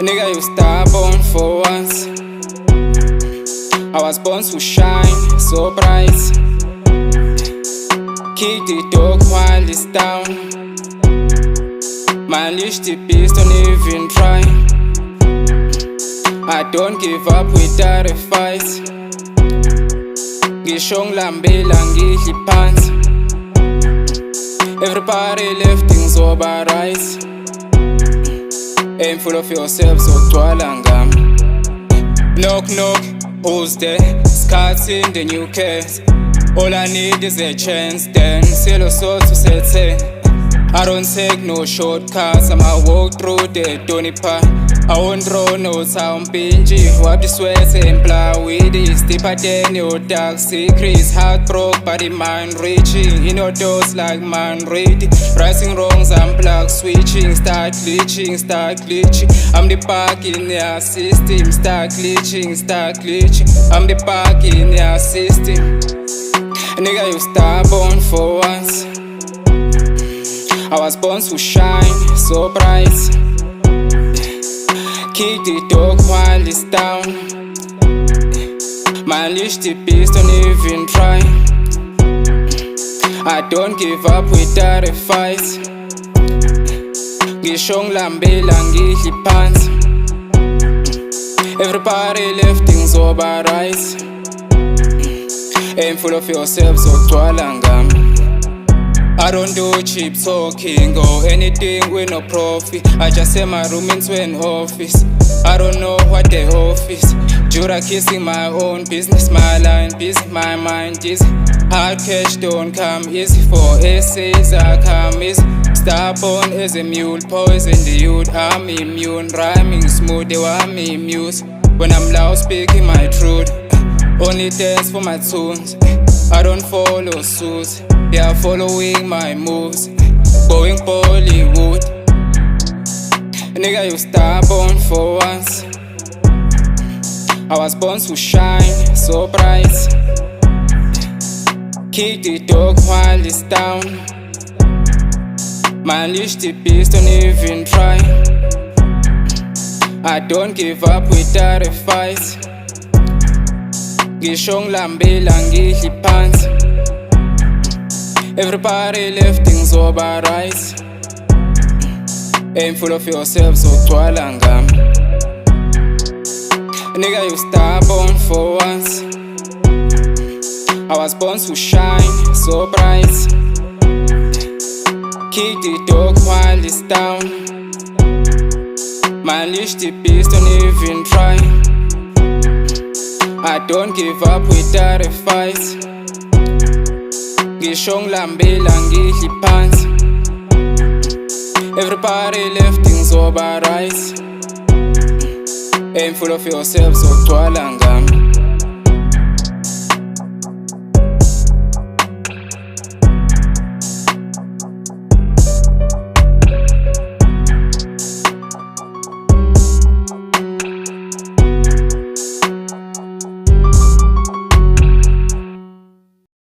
Nigga, you stubborn for once. I was born to shine so bright. Kick the dog while it's down. Man, leash the beast, don't even try. I don't give up without a fight. Ngisho ngilambela ngidli phansi. Everybody left ngizoba right. Aim full of yourself, zogcwala ngami. Knock knock, who's there? Scots in the new case. All I need is a chance, then sell a soul to set. I don't take no shortcuts, I'ma walk through the Tony Park. I won't draw no sound pingy. Wipe the sweat and plow with it. Deeper than your dark secrets. Heartbroken body mind reaching. In your doors like man reading. Rising wrongs, I'm plug switching. Start glitching, start glitching. I'm the park in their system. Start glitching, start glitching. I'm the park in their system. Nigga, you stubborn for once. I was born to shine so bright. Kick the dog while it's down. Man, leash the beast, don't even try. I don't give up without a fight. Ngisho ngilambela ngidli phansi. Everybody left ngizoba right. Aim full of yourself, zogcwala ngami. I don't do cheap talking or anything with no profit. I just set my room into an office. I don't know what the office. Jura kissing my own business, my line busy, my mind is hard cash don't come easy. For essays I come easy. Stubborn as a mule, poison the youth. I'm immune, rhyming smooth, they want me muse. When I'm loud speaking my truth, only dance for my tunes. I don't follow suit. They are following my moves, going Bollywood. Nigga, you stubborn for once. I was born to shine so bright. Kick the dog while it's down. Man, leash the beast, don't even try. I don't give up without a fight. Ngisho ngilambela ngidli phansi. Everybody left ngizoba right. Aim full of yourself, zogcwala ngami. Nigga, you stubborn for once. I was born to shine so bright. Kick the dog while it's down. Man, leash the beast, don't even try. I don't give up without a fight. Ngisho ngilambela ngidli phansi. Everybody left ngizoba right. Aim full of yourself, zogcwala ngami.